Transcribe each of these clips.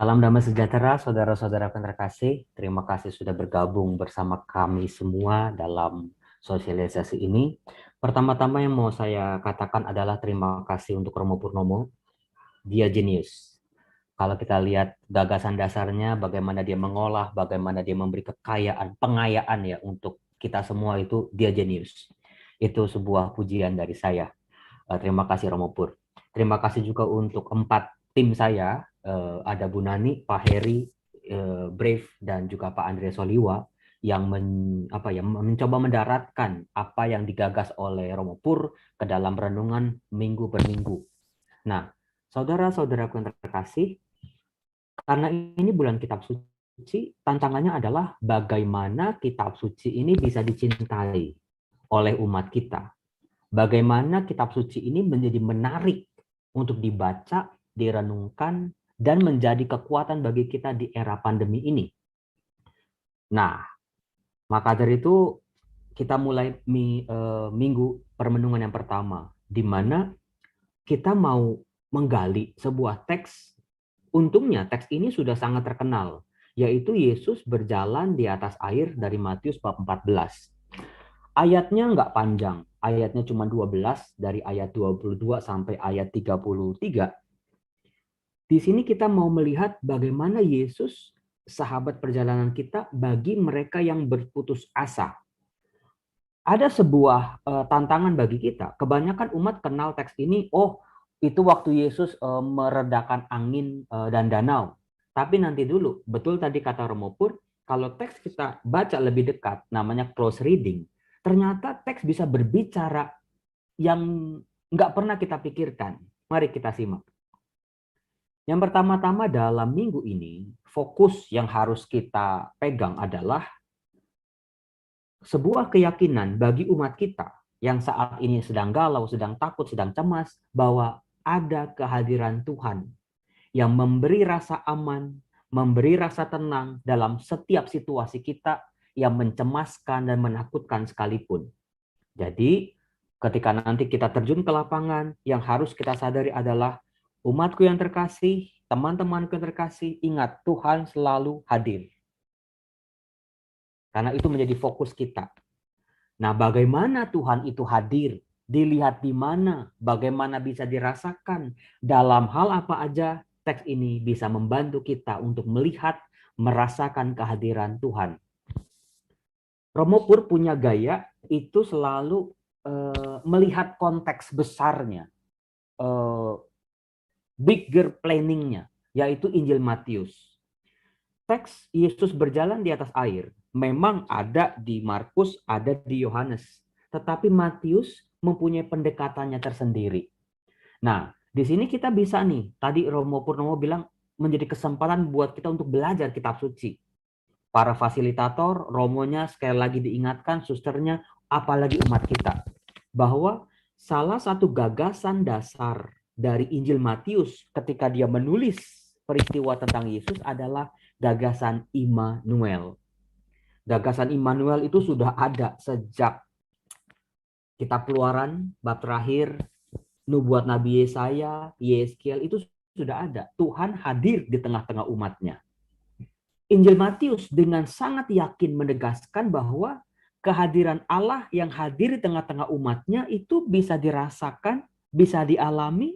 Salam damai sejahtera, saudara-saudara yang terkasih. Terima kasih sudah bergabung bersama kami semua dalam sosialisasi ini. Pertama-tama yang mau saya katakan adalah terima kasih untuk Romo Purnomo. Dia jenius. Kalau kita lihat gagasan dasarnya, bagaimana dia mengolah, bagaimana dia memberi kekayaan, pengayaan ya untuk kita semua itu, dia jenius. Itu sebuah pujian dari saya. Terima kasih Romo Pur. Terima kasih juga untuk 4 tim saya, ada Bu Nani, Pak Heri, Brave, dan juga Pak Andre Soliwa yang mencoba mendaratkan apa yang digagas oleh Romo Pur ke dalam renungan minggu per minggu. Nah, saudara-saudaraku yang terkasih, karena ini bulan kitab suci, tantangannya adalah bagaimana kitab suci ini bisa dicintai oleh umat kita. Bagaimana kitab suci ini menjadi menarik untuk dibaca, direnungkan, dan menjadi kekuatan bagi kita di era pandemi ini. Nah, maka dari itu kita mulai minggu permenungan yang pertama, di mana kita mau menggali sebuah teks. Untungnya teks ini sudah sangat terkenal, yaitu Yesus berjalan di atas air dari Matius bab 14. Ayatnya nggak panjang, ayatnya cuma 12 dari ayat 22 sampai ayat 33. Di sini kita mau melihat bagaimana Yesus, sahabat perjalanan kita, bagi mereka yang berputus asa. Ada sebuah tantangan bagi kita. Kebanyakan umat kenal teks ini, oh itu waktu Yesus meredakan angin dan danau. Tapi nanti dulu, betul tadi kata Romo Pur, kalau teks kita baca lebih dekat, namanya close reading, ternyata teks bisa berbicara yang nggak pernah kita pikirkan. Mari kita simak. Yang pertama-tama dalam minggu ini, fokus yang harus kita pegang adalah sebuah keyakinan bagi umat kita yang saat ini sedang galau, sedang takut, sedang cemas, bahwa ada kehadiran Tuhan yang memberi rasa aman, memberi rasa tenang dalam setiap situasi kita yang mencemaskan dan menakutkan sekalipun. Jadi, ketika nanti kita terjun ke lapangan, yang harus kita sadari adalah umatku yang terkasih, teman-temanku yang terkasih, ingat Tuhan selalu hadir. Karena itu menjadi fokus kita. Nah, bagaimana Tuhan itu hadir? Dilihat di mana? Bagaimana bisa dirasakan? Dalam hal apa aja teks ini bisa membantu kita untuk melihat, merasakan kehadiran Tuhan. Romo Pur punya gaya itu selalu melihat konteks besarnya, bigger planningnya, yaitu Injil Matius. Teks Yesus berjalan di atas air memang ada di Markus, ada di Yohanes, tetapi Matius mempunyai pendekatannya tersendiri. Nah, di sini kita bisa nih, tadi Romo Purnomo bilang menjadi kesempatan buat kita untuk belajar kitab suci. Para fasilitator, romonya sekali lagi diingatkan, susternya, apalagi umat kita, bahwa salah satu gagasan dasar dari Injil Matius ketika dia menulis peristiwa tentang Yesus adalah gagasan Immanuel. Gagasan Immanuel itu sudah ada sejak kitab Keluaran bab terakhir, nubuat Nabi Yesaya, Yeskiel, itu sudah ada. Tuhan hadir di tengah-tengah umatnya. Injil Matius dengan sangat yakin menegaskan bahwa kehadiran Allah yang hadir di tengah-tengah umatnya itu bisa dirasakan, bisa dialami,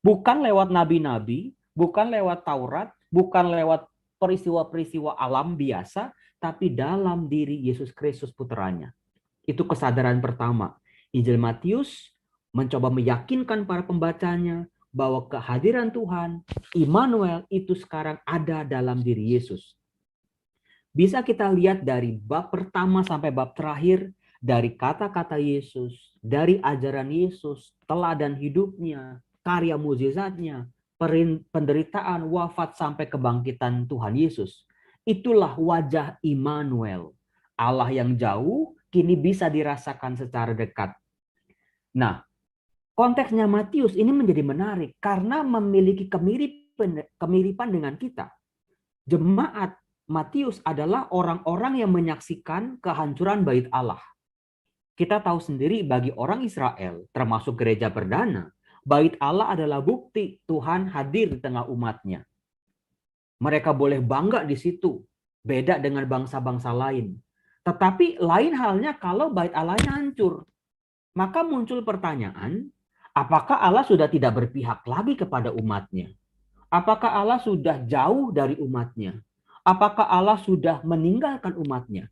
bukan lewat nabi-nabi, bukan lewat Taurat, bukan lewat peristiwa-peristiwa alam biasa, tapi dalam diri Yesus Kristus putranya. Itu kesadaran pertama. Injil Matius mencoba meyakinkan para pembacanya bahwa kehadiran Tuhan, Immanuel, itu sekarang ada dalam diri Yesus. Bisa kita lihat dari bab pertama sampai bab terakhir, dari kata-kata Yesus, dari ajaran Yesus, teladan hidupnya, karya mukjizatnya, penderitaan, wafat, sampai kebangkitan Tuhan Yesus. Itulah wajah Immanuel. Allah yang jauh kini bisa dirasakan secara dekat. Nah, konteksnya Matius ini menjadi menarik karena memiliki kemiripan dengan kita. Jemaat Matius adalah orang-orang yang menyaksikan kehancuran bait Allah. Kita tahu sendiri bagi orang Israel, termasuk gereja perdana, bait Allah adalah bukti Tuhan hadir di tengah umatnya. Mereka boleh bangga di situ. Beda dengan bangsa-bangsa lain. Tetapi lain halnya kalau bait Allahnya hancur. Maka muncul pertanyaan, apakah Allah sudah tidak berpihak lagi kepada umatnya? Apakah Allah sudah jauh dari umatnya? Apakah Allah sudah meninggalkan umatnya?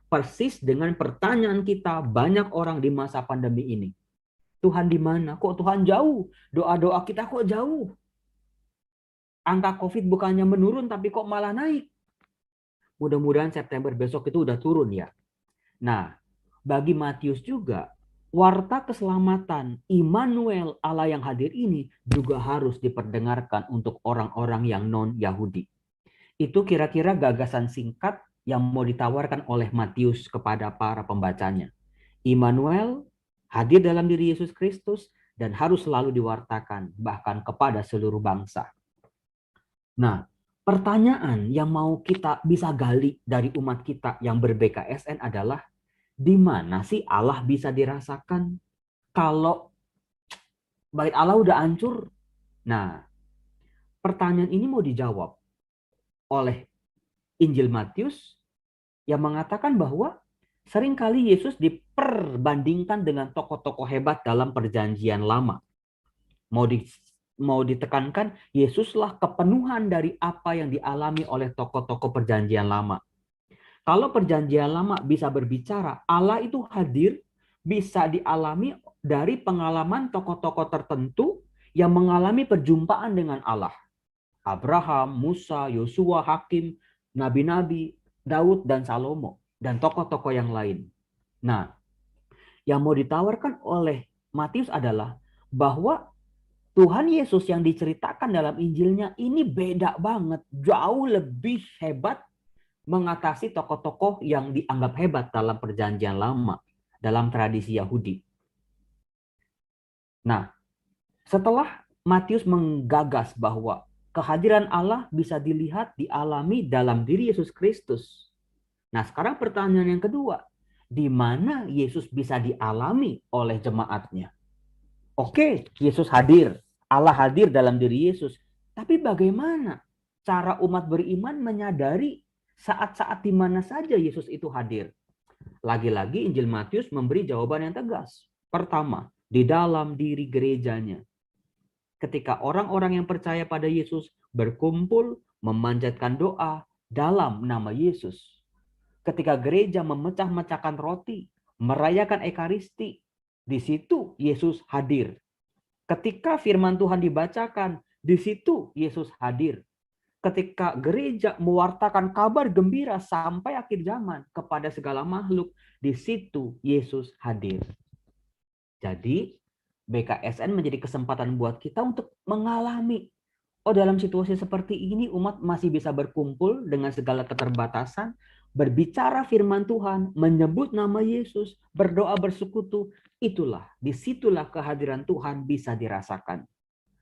Persis dengan pertanyaan kita banyak orang di masa pandemi ini. Tuhan di mana? Kok Tuhan jauh? Doa-doa kita kok jauh? Angka COVID bukannya menurun tapi kok malah naik? Mudah-mudahan September besok itu udah turun ya. Nah, bagi Matius juga, warta keselamatan Immanuel Allah yang hadir ini juga harus diperdengarkan untuk orang-orang yang non-Yahudi. Itu kira-kira gagasan singkat yang mau ditawarkan oleh Matius kepada para pembacanya. Immanuel hadir dalam diri Yesus Kristus dan harus selalu diwartakan bahkan kepada seluruh bangsa. Nah, pertanyaan yang mau kita bisa gali dari umat kita yang ber-BKSN adalah, di mana sih Allah bisa dirasakan kalau bait Allah udah hancur? Nah, pertanyaan ini mau dijawab oleh Injil Matius yang mengatakan bahwa seringkali Yesus diperbandingkan dengan tokoh-tokoh hebat dalam perjanjian lama. Mau ditekankan, Yesuslah kepenuhan dari apa yang dialami oleh tokoh-tokoh perjanjian lama. Kalau perjanjian lama bisa berbicara, Allah itu hadir, bisa dialami dari pengalaman tokoh-tokoh tertentu yang mengalami perjumpaan dengan Allah. Abraham, Musa, Yosua, Hakim, nabi-nabi, Daud, dan Salomo, dan tokoh-tokoh yang lain. Nah, yang mau ditawarkan oleh Matius adalah bahwa Tuhan Yesus yang diceritakan dalam Injilnya ini beda banget, jauh lebih hebat mengatasi tokoh-tokoh yang dianggap hebat dalam perjanjian lama, dalam tradisi Yahudi. Nah, setelah Matius menggagas bahwa kehadiran Allah bisa dilihat, dialami dalam diri Yesus Kristus. Nah, sekarang pertanyaan yang kedua, di mana Yesus bisa dialami oleh jemaatnya? Oke, Yesus hadir, Allah hadir dalam diri Yesus. Tapi bagaimana cara umat beriman menyadari saat-saat di mana saja Yesus itu hadir? Lagi-lagi Injil Matius memberi jawaban yang tegas. Pertama, di dalam diri gerejanya. Ketika orang-orang yang percaya pada Yesus berkumpul memanjatkan doa dalam nama Yesus. Ketika gereja memecah-mecahkan roti, merayakan ekaristi, di situ Yesus hadir. Ketika firman Tuhan dibacakan, di situ Yesus hadir. Ketika gereja mewartakan kabar gembira sampai akhir zaman kepada segala makhluk, di situ Yesus hadir. Jadi, BKSN menjadi kesempatan buat kita untuk mengalami, oh dalam situasi seperti ini umat masih bisa berkumpul dengan segala keterbatasan, berbicara firman Tuhan, menyebut nama Yesus, berdoa bersekutu, disitulah kehadiran Tuhan bisa dirasakan.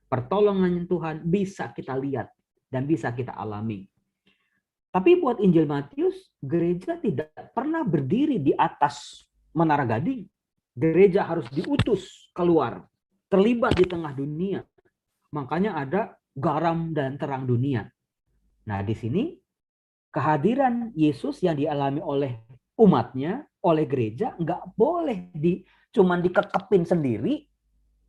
Pertolongan Tuhan bisa kita lihat dan bisa kita alami. Tapi buat Injil Matius, gereja tidak pernah berdiri di atas menara gading. Gereja harus diutus keluar, terlibat di tengah dunia. Makanya ada garam dan terang dunia. Nah, di sini kehadiran Yesus yang dialami oleh umatnya, oleh gereja, nggak boleh cuman dikekepin sendiri,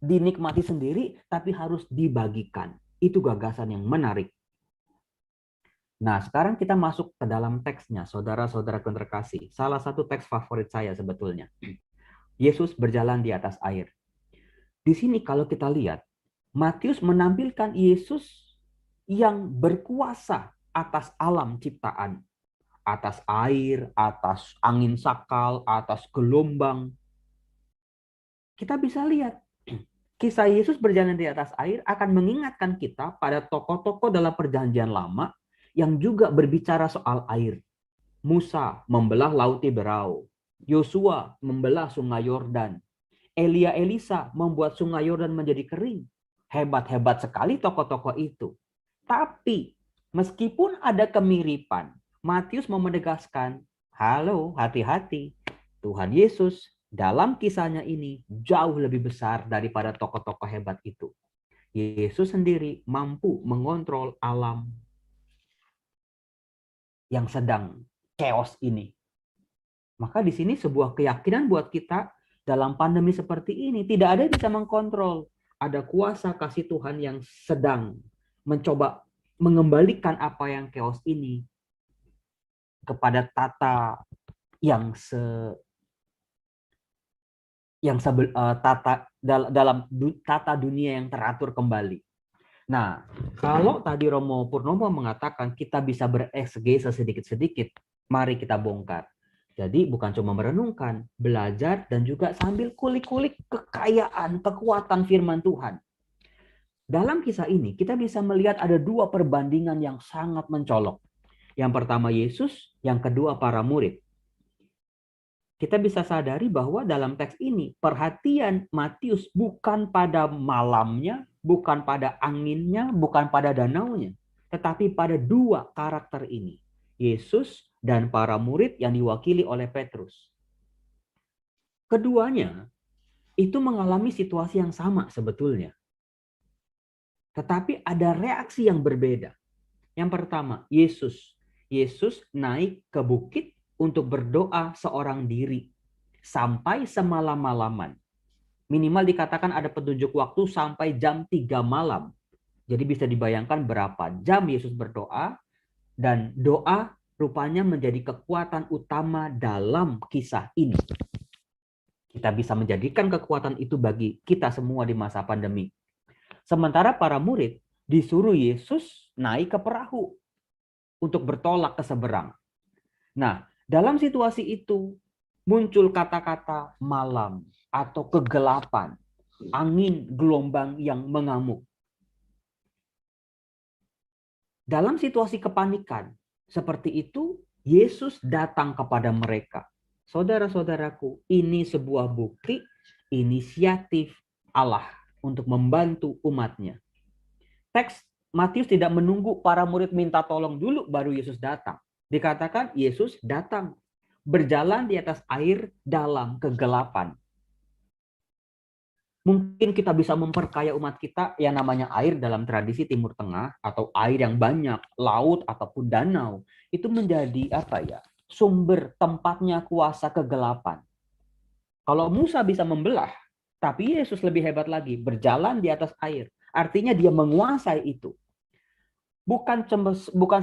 dinikmati sendiri, tapi harus dibagikan. Itu gagasan yang menarik. Nah, sekarang kita masuk ke dalam teksnya, saudara-saudara yang terkasih. Salah satu teks favorit saya sebetulnya. Yesus berjalan di atas air. Di sini kalau kita lihat, Matius menampilkan Yesus yang berkuasa atas alam ciptaan. Atas air, atas angin sakal, atas gelombang. Kita bisa lihat, kisah Yesus berjalan di atas air akan mengingatkan kita pada tokoh-tokoh dalam perjanjian lama yang juga berbicara soal air. Musa membelah laut Tiberau. Yosua membelah sungai Yordan. Elia Elisa membuat sungai Yordan menjadi kering. Hebat-hebat sekali tokoh-tokoh itu. Tapi meskipun ada kemiripan, Matius mau menegaskan, halo, hati-hati. Tuhan Yesus dalam kisahnya ini jauh lebih besar daripada tokoh-tokoh hebat itu. Yesus sendiri mampu mengontrol alam. yang sedang chaos ini. Maka di sini sebuah keyakinan buat kita dalam pandemi seperti ini, tidak ada yang bisa mengkontrol. Ada kuasa kasih Tuhan yang sedang mencoba mengembalikan apa yang chaos ini kepada tata yang dalam tata dunia yang teratur kembali. Nah, kalau tadi Romo Purnomo mengatakan kita bisa bereksegese sedikit-sedikit, mari kita bongkar. Jadi bukan cuma merenungkan, belajar, dan juga sambil kulik-kulik kekayaan, kekuatan firman Tuhan. Dalam kisah ini, kita bisa melihat ada dua perbandingan yang sangat mencolok. Yang pertama Yesus, yang kedua para murid. Kita bisa sadari bahwa dalam teks ini, perhatian Matius bukan pada malamnya, bukan pada anginnya, bukan pada danaunya, tetapi pada dua karakter ini, Yesus dan para murid yang diwakili oleh Petrus. Keduanya itu mengalami situasi yang sama sebetulnya, tetapi ada reaksi yang berbeda. Yang pertama, Yesus naik ke bukit untuk berdoa seorang diri sampai semalam-malaman. Minimal dikatakan ada petunjuk waktu sampai jam 3 malam. Jadi bisa dibayangkan berapa jam Yesus berdoa, dan doa rupanya menjadi kekuatan utama dalam kisah ini. Kita bisa menjadikan kekuatan itu bagi kita semua di masa pandemi. Sementara para murid disuruh Yesus naik ke perahu untuk bertolak ke seberang. Nah, dalam situasi itu muncul kata-kata malam atau kegelapan, angin, gelombang yang mengamuk. Dalam situasi kepanikan seperti itu, Yesus datang kepada mereka. Saudara-saudaraku, ini sebuah bukti inisiatif Allah untuk membantu umatnya. Teks Matius tidak menunggu para murid minta tolong dulu baru Yesus datang. Dikatakan Yesus datang berjalan di atas air dalam kegelapan. Mungkin kita bisa memperkaya umat kita yang namanya air dalam tradisi Timur Tengah atau air yang banyak, laut ataupun danau, itu menjadi sumber tempatnya kuasa kegelapan. Kalau Musa bisa membelah, tapi Yesus lebih hebat lagi, berjalan di atas air. Artinya dia menguasai itu. Bukan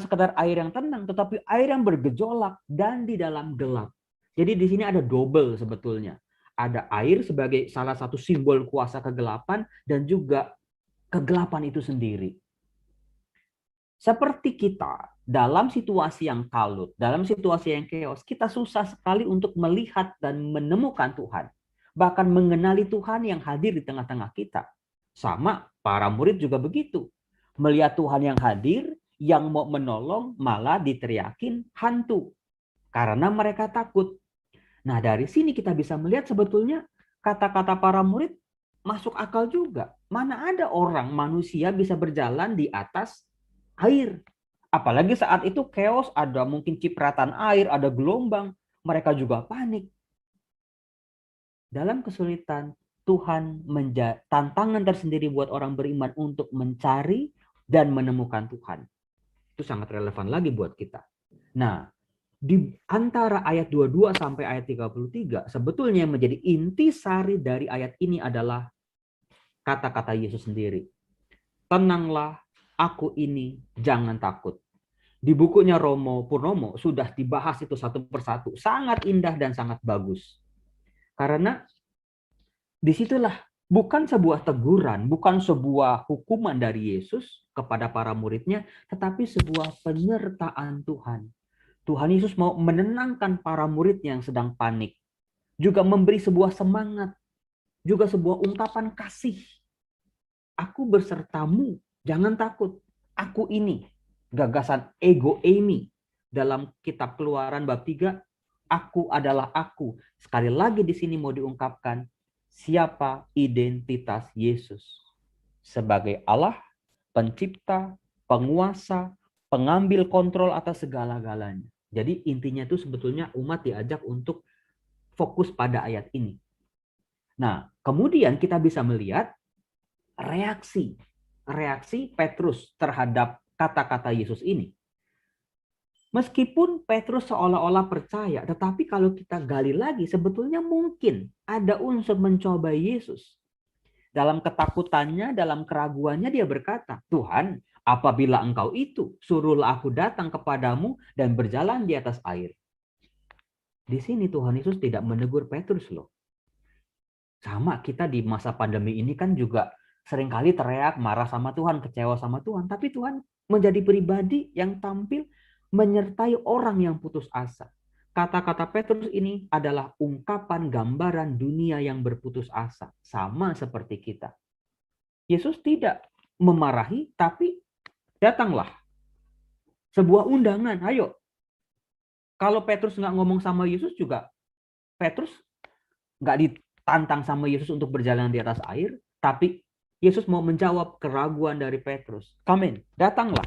sekedar air yang tenang, tetapi air yang bergejolak dan di dalam gelap. Jadi di sini ada double sebetulnya. Ada air sebagai salah satu simbol kuasa kegelapan dan juga kegelapan itu sendiri. Seperti kita dalam situasi yang kalut, dalam situasi yang chaos, kita susah sekali untuk melihat dan menemukan Tuhan. Bahkan mengenali Tuhan yang hadir di tengah-tengah kita. Sama para murid juga begitu. Melihat Tuhan yang hadir, yang mau menolong malah diteriakin hantu. Karena mereka takut. Nah, dari sini kita bisa melihat sebetulnya kata-kata para murid masuk akal juga. Mana ada orang manusia bisa berjalan di atas air. Apalagi saat itu chaos, ada mungkin cipratan air, ada gelombang. Mereka juga panik. Dalam kesulitan, Tuhan tantangan tersendiri buat orang beriman untuk mencari dan menemukan Tuhan. Itu sangat relevan lagi buat kita. Nah, di antara ayat 22 sampai ayat 33, sebetulnya yang menjadi intisari dari ayat ini adalah kata-kata Yesus sendiri. Tenanglah, aku ini, jangan takut. Di bukunya Romo Purnomo sudah dibahas itu satu persatu. Sangat indah dan sangat bagus. Karena disitulah bukan sebuah teguran, bukan sebuah hukuman dari Yesus kepada para muridnya, tetapi sebuah penyertaan Tuhan. Tuhan Yesus mau menenangkan para muridnya yang sedang panik. Juga memberi sebuah semangat, juga sebuah ungkapan kasih. Aku bersertamu, jangan takut. Aku ini. Gagasan ego eimi. Dalam kitab Keluaran bab 3, aku adalah aku. Sekali lagi di sini mau diungkapkan, siapa identitas Yesus. Sebagai Allah, pencipta, penguasa, pengambil kontrol atas segala-galanya. Jadi intinya itu sebetulnya umat diajak untuk fokus pada ayat ini. Nah, kemudian kita bisa melihat reaksi Petrus terhadap kata-kata Yesus ini. Meskipun Petrus seolah-olah percaya, tetapi kalau kita gali lagi, sebetulnya mungkin ada unsur mencobai Yesus. Dalam ketakutannya, dalam keraguannya dia berkata, Tuhan, apabila engkau itu, suruhlah aku datang kepadamu dan berjalan di atas air. Di sini Tuhan Yesus tidak menegur Petrus loh. Sama kita di masa pandemi ini kan juga seringkali teriak, marah sama Tuhan, kecewa sama Tuhan. Tapi Tuhan menjadi pribadi yang tampil menyertai orang yang putus asa. Kata-kata Petrus ini adalah ungkapan gambaran dunia yang berputus asa. Sama seperti kita. Yesus tidak memarahi, tapi datanglah. Sebuah undangan, ayo. Kalau Petrus nggak ngomong sama Yesus juga, Petrus nggak ditantang sama Yesus untuk berjalan di atas air, tapi Yesus mau menjawab keraguan dari Petrus. Come in, datanglah.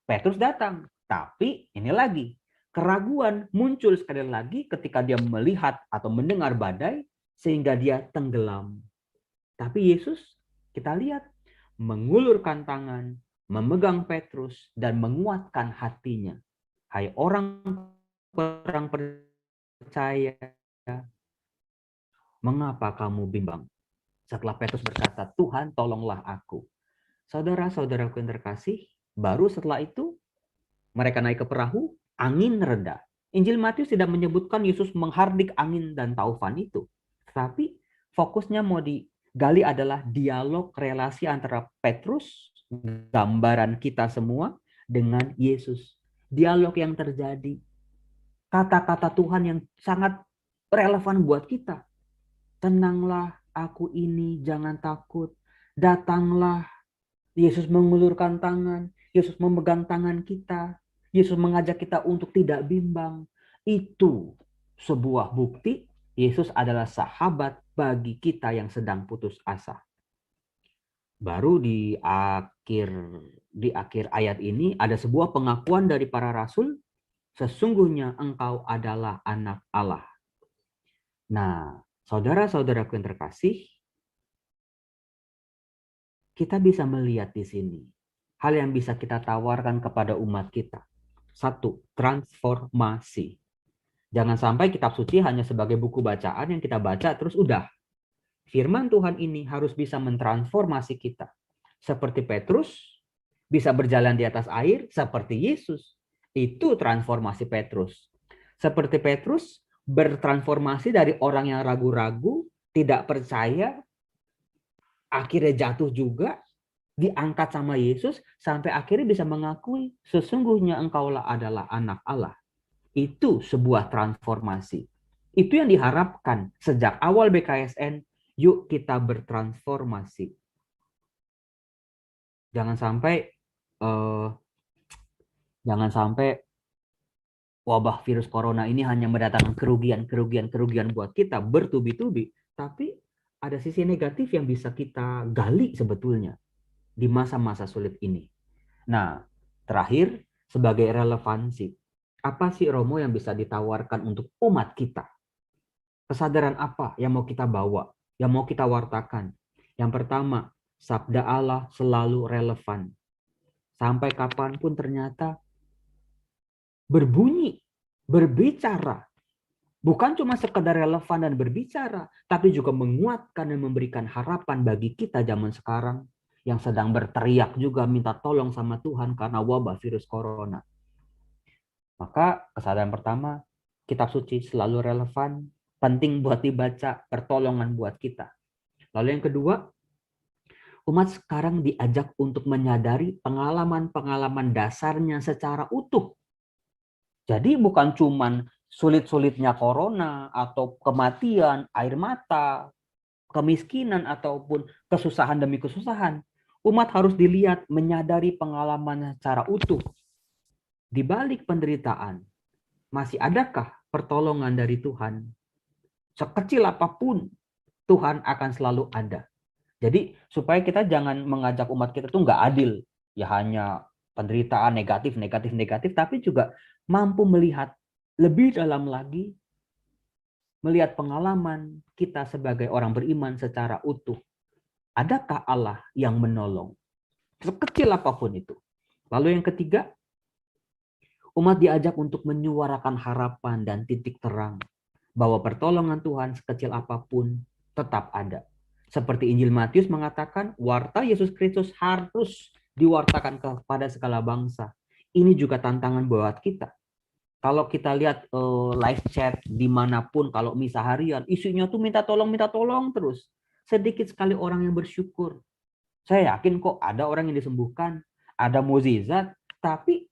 Petrus datang. Tapi ini lagi, keraguan muncul sekali lagi ketika dia melihat atau mendengar badai sehingga dia tenggelam. Tapi Yesus, kita lihat, mengulurkan tangan, memegang Petrus, dan menguatkan hatinya. Hai orang percaya, mengapa kamu bimbang? Setelah Petrus berkata, Tuhan tolonglah aku. Saudara-saudaraku yang terkasih, baru setelah itu mereka naik ke perahu, angin reda. Injil Matius tidak menyebutkan Yesus menghardik angin dan taufan itu. Tapi fokusnya mau digali adalah dialog relasi antara Petrus, gambaran kita semua, dengan Yesus. Dialog yang terjadi. Kata-kata Tuhan yang sangat relevan buat kita. Tenanglah, aku ini, jangan takut. Datanglah. Yesus mengulurkan tangan. Yesus memegang tangan kita. Yesus mengajak kita untuk tidak bimbang. Itu sebuah bukti Yesus adalah sahabat bagi kita yang sedang putus asa. Baru di akhir ayat ini ada sebuah pengakuan dari para rasul, sesungguhnya engkau adalah anak Allah. Nah, saudara-saudaraku yang terkasih, kita bisa melihat di sini hal yang bisa kita tawarkan kepada umat kita. Satu, transformasi. Jangan sampai kitab suci hanya sebagai buku bacaan yang kita baca terus udah. Firman Tuhan ini harus bisa mentransformasi kita. Seperti Petrus, bisa berjalan di atas air seperti Yesus. Itu transformasi Petrus. Seperti Petrus, bertransformasi dari orang yang ragu-ragu, tidak percaya, akhirnya jatuh juga, diangkat sama Yesus, sampai akhirnya bisa mengakui, sesungguhnya engkaulah adalah anak Allah. Itu sebuah transformasi. Itu yang diharapkan sejak awal BKSN, yuk kita bertransformasi. Jangan sampai wabah virus corona ini hanya mendatangkan kerugian buat kita bertubi-tubi, tapi ada sisi negatif yang bisa kita gali sebetulnya di masa-masa sulit ini. Nah, terakhir sebagai relevansi, apa sih Romo yang bisa ditawarkan untuk umat kita? Kesadaran apa yang mau kita bawa, yang mau kita wartakan? Yang pertama, sabda Allah selalu relevan. Sampai kapanpun ternyata berbunyi, berbicara. Bukan cuma sekedar relevan dan berbicara, tapi juga menguatkan dan memberikan harapan bagi kita zaman sekarang yang sedang berteriak juga minta tolong sama Tuhan karena wabah virus corona. Maka kesadaran pertama, kitab suci selalu relevan, penting buat dibaca, pertolongan buat kita. Lalu yang kedua, umat sekarang diajak untuk menyadari pengalaman-pengalaman dasarnya secara utuh. Jadi bukan cuman sulit-sulitnya corona atau kematian, air mata, kemiskinan ataupun kesusahan demi kesusahan. Umat harus dilihat menyadari pengalaman secara utuh. Di balik penderitaan, masih adakah pertolongan dari Tuhan? Sekecil apapun, Tuhan akan selalu ada. Jadi supaya kita jangan mengajak umat kita tuh nggak adil. Ya hanya penderitaan negatif, tapi juga mampu melihat lebih dalam lagi, melihat pengalaman kita sebagai orang beriman secara utuh. Adakah Allah yang menolong? Sekecil apapun itu. Lalu yang ketiga, Umat diajak untuk menyuarakan harapan dan titik terang bahwa pertolongan Tuhan sekecil apapun tetap ada. Seperti Injil Matius mengatakan, warta Yesus Kristus harus diwartakan kepada segala bangsa. Ini juga tantangan buat kita. Kalau kita lihat live chat dimanapun, kalau misa harian, isunya tuh minta tolong terus. Sedikit sekali orang yang bersyukur. Saya yakin kok ada orang yang disembuhkan, ada mukjizat, tapi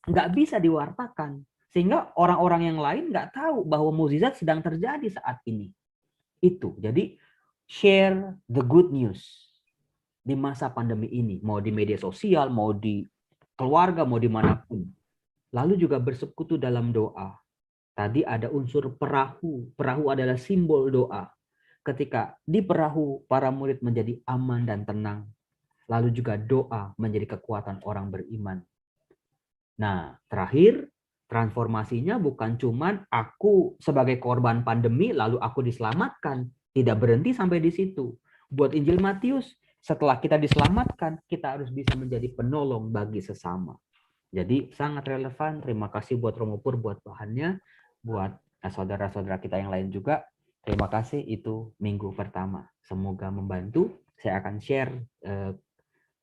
nggak bisa diwartakan. Sehingga orang-orang yang lain nggak tahu bahwa mukjizat sedang terjadi saat ini. Itu. Jadi share the good news di masa pandemi ini. Mau di media sosial, mau di keluarga, mau dimanapun. Lalu juga bersekutu dalam doa. Tadi ada unsur perahu. Perahu adalah simbol doa. Ketika di perahu, para murid menjadi aman dan tenang. Lalu juga doa menjadi kekuatan orang beriman. Nah, terakhir, transformasinya bukan cuman aku sebagai korban pandemi lalu aku diselamatkan. Tidak berhenti sampai di situ. Buat Injil Matius, setelah kita diselamatkan, kita harus bisa menjadi penolong bagi sesama. Jadi sangat relevan. Terima kasih buat Romo Pur buat bahannya, buat saudara-saudara kita yang lain juga. Terima kasih, itu minggu pertama. Semoga membantu. Saya akan share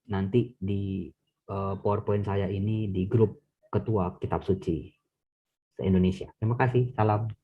nanti di PowerPoint saya ini di grup Ketua Kitab Suci se-Indonesia. Terima kasih. Salam.